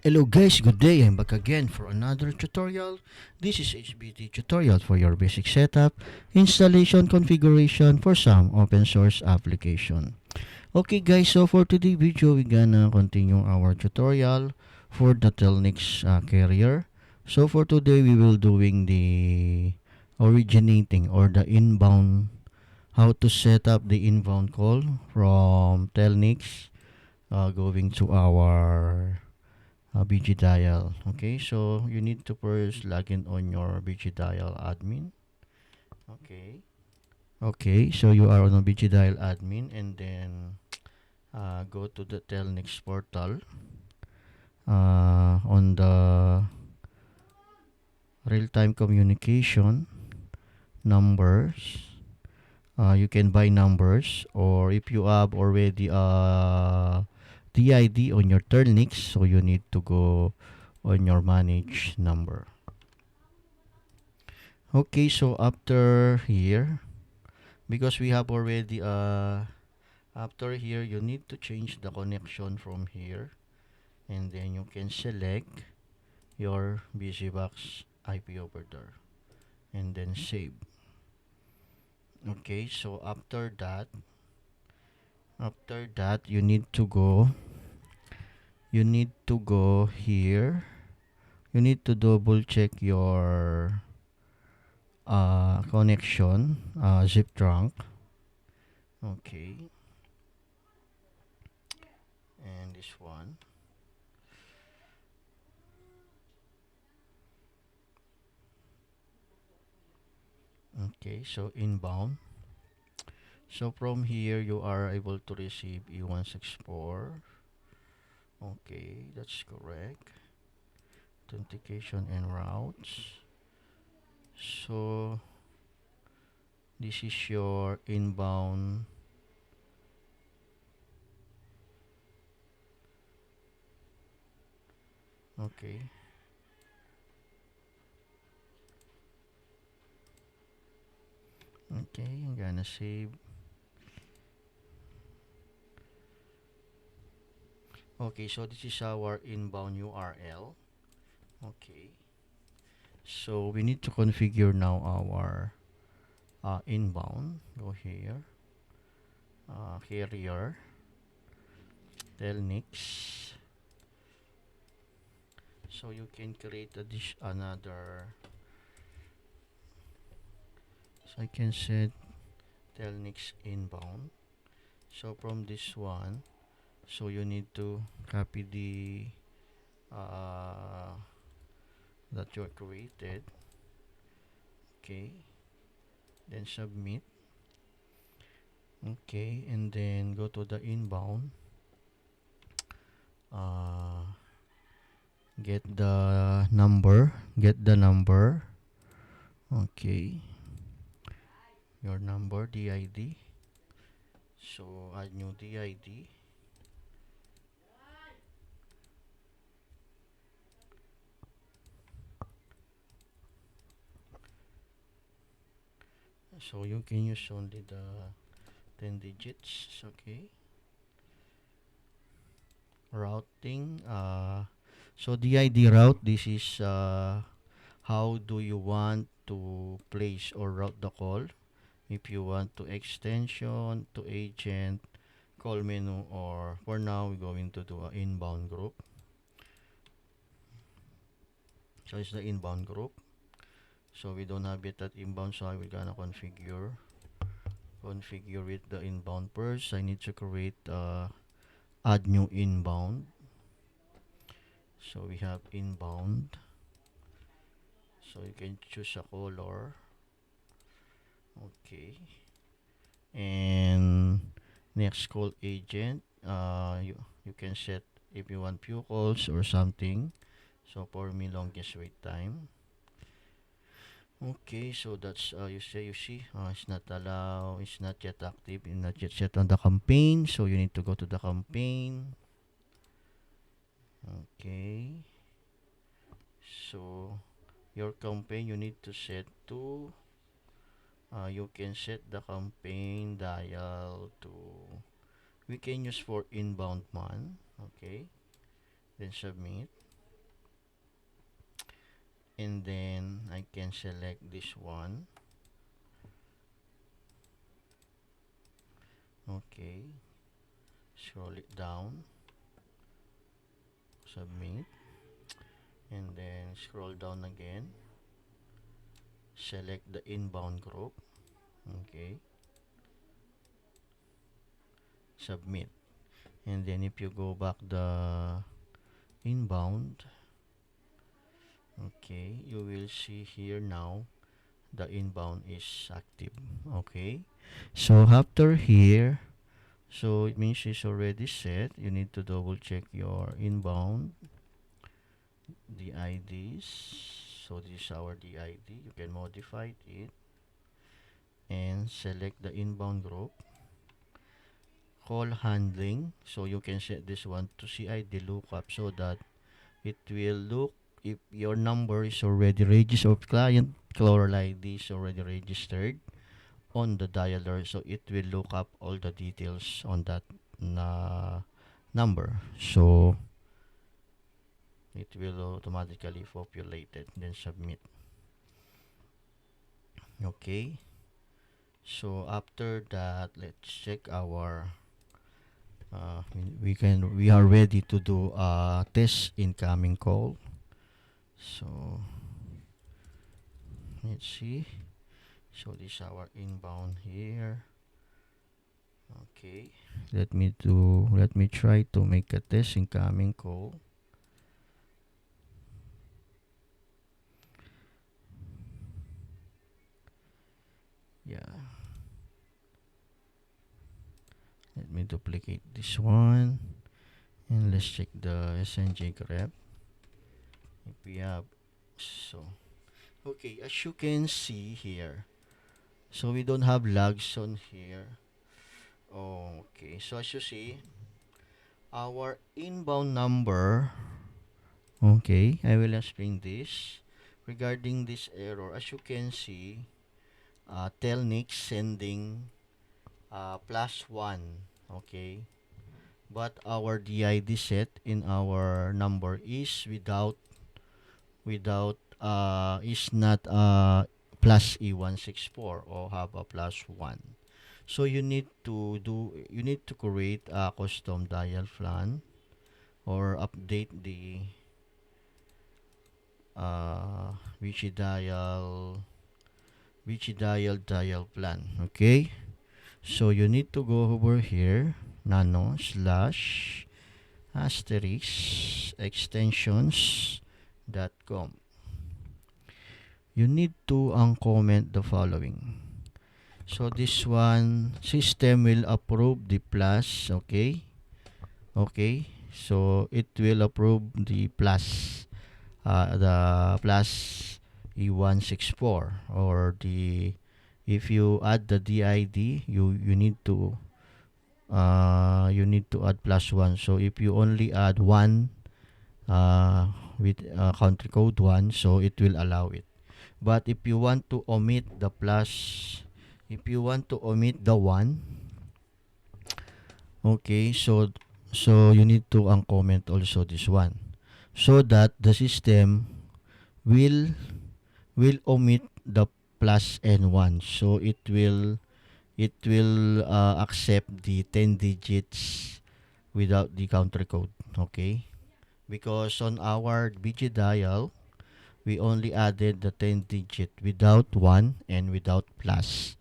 Hello guys, good day. I'm back again for another tutorial. This is HBT tutorial for your basic setup, installation, configuration for some open source application. Okay guys, so for today's video, we're gonna continue our tutorial for the Telnyx carrier. So for today, we will doing the originating or the inbound, how to set up the inbound call from Telnyx going to our VICIdial. Okay, so you need to first log in on your VICIdial admin. Okay, so you are on a VICIdial admin, and then go to the Telnyx portal on the real-time communication numbers. You can buy numbers, or if you have already a DID on your Telnyx, so you need to go on your manage number. Okay, so after here, because we have already after here, you need to change the connection from here, and then you can select your BusyBox IP over there and then save. Okay, so after that you need to go here. You need to double check your connection zip trunk. Okay, and this one. Okay, so inbound. So from here you are able to receive E164. Okay, that's correct. Authentication and routes. So this is your inbound. Okay. Okay, I'm gonna save. Okay, so this is our inbound URL. Okay. So we need to configure now our inbound. Go here. Carrier. Telnyx. So you can create another. So I can set Telnyx inbound. So from this one, so you need to copy the that you created. Okay, then submit. Okay, and then go to the inbound. Get the number. Okay, your number DID. So add new DID. So you can use only the 10 digits. Okay, routing. So DID route, this is how do you want to place or route the call. If you want to extension, to agent, call menu, or for now we're going to do an inbound group. So it's the inbound group. So we don't have it at inbound, so we're gonna configure with the inbound first. I need to create add new inbound. So we have inbound. So you can choose a color. Okay. And next call agent. You can set if you want few calls or something. So for me, longest wait time. Okay, so that's you see it's not allowed, it's not yet active, it's not yet set on the campaign. So you need to go to the campaign. Okay, so your campaign you need to set to you can set the campaign dial to, we can use for inbound one. Okay, then submit. and then I can select this one. Okay, scroll it down, submit, and then scroll down again, select the inbound group. Okay, submit, and then if you go back the inbound, okay, you will see here now the inbound is active. Okay, so after here, so it means it's already set. You need to double check your inbound DIDs. So this is our DID. You can modify it and select the inbound group. Call handling. So you can set this one to CID lookup so that it will look if your number is already registered, or client caller ID is already registered on the dialer, so it will look up all the details on that number. So it will automatically populate it, then submit. Okay, so after that, let's check our we are ready to do a test incoming call. So let's see. So this is our inbound here. Okay, let me try to make a test incoming call. Yeah, let me duplicate this one, and let's check the SNJ grep if we have. So okay, as you can see here, so we don't have logs on here. Okay, so as you see, our inbound number. Okay, I will explain this regarding this error. As you can see, Telnyx sending +1. Okay, but our DID set in our number is without is not plus E164 or have a +1. So you need to create a custom dial plan or update the uh, VICIdial dial plan. Okay, so you need to go over here, nano slash asterisk extensions.com. You need to uncomment the following. So this one, system will approve the plus. Okay, okay, so it will approve the plus E164, or the if you add the DID, you need to add +1. So if you only add 1 with country code 1, so it will allow it. But if you want to omit the plus, if you want to omit the 1, okay, so you need to uncomment also this one, so that the system will omit the plus and 1. So it will accept the 10 digits without the country code. Okay, because on our BG dial, we only added the 10 digit without 1 and without +1.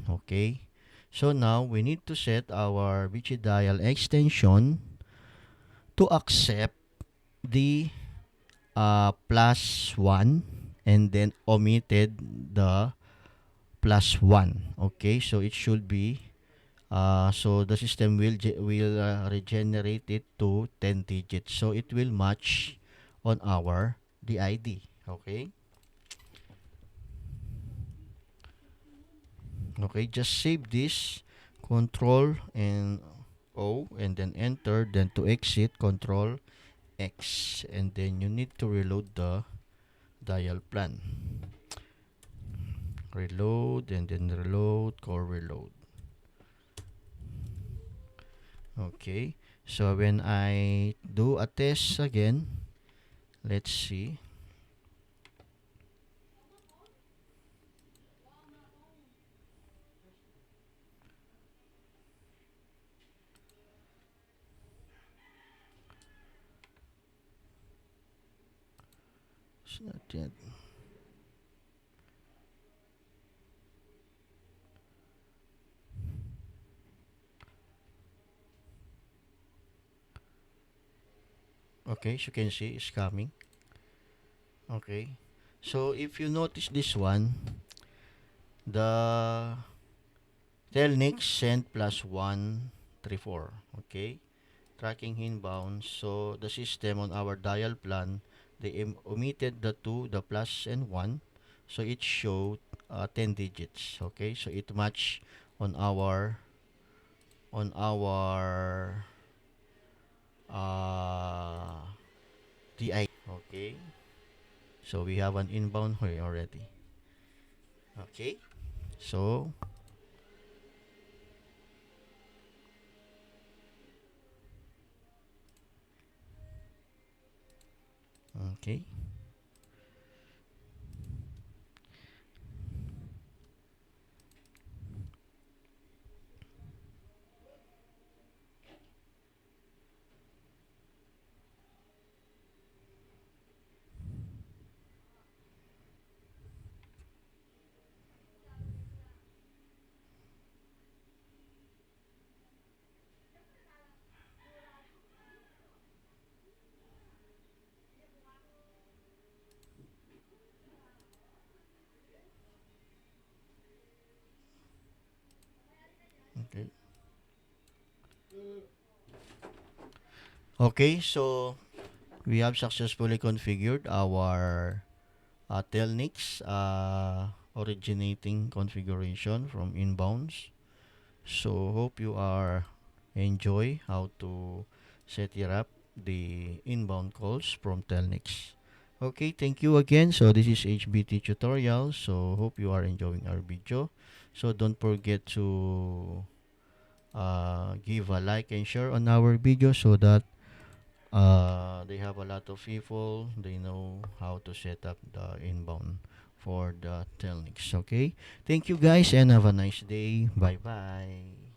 Okay, so now we need to set our BG dial extension to accept the +1 and then omitted the +1. Okay, so it should be so the system will regenerate it to 10 digits, so it will match on our DID. Okay, okay, just save this, control and O, and then enter, then to exit control X, and then you need to reload the dial plan. Reload, and then reload, call reload. Okay, so when I do a test again, let's see. It's not yet. Okay, as you can see, it's coming. Okay. So if you notice this one, the Telnyx sent +134. Okay. Tracking inbound. So the system on our dial plan, they omitted the 2, the plus and 1. So it showed 10 digits. Okay. So it matched on our uh, DID. Okay. So we have an inbound here already. Okay. So, okay. Okay. Okay, so we have successfully configured our Telnyx originating configuration from inbounds. So hope you are enjoy how to set it up the inbound calls from Telnyx. Okay, thank you again. So this is HBT tutorial. So hope you are enjoying our video. So don't forget to give a like and share on our video so that they have a lot of people, they know how to set up the inbound for the Telnyx. Okay, thank you guys and have a nice day. Bye bye.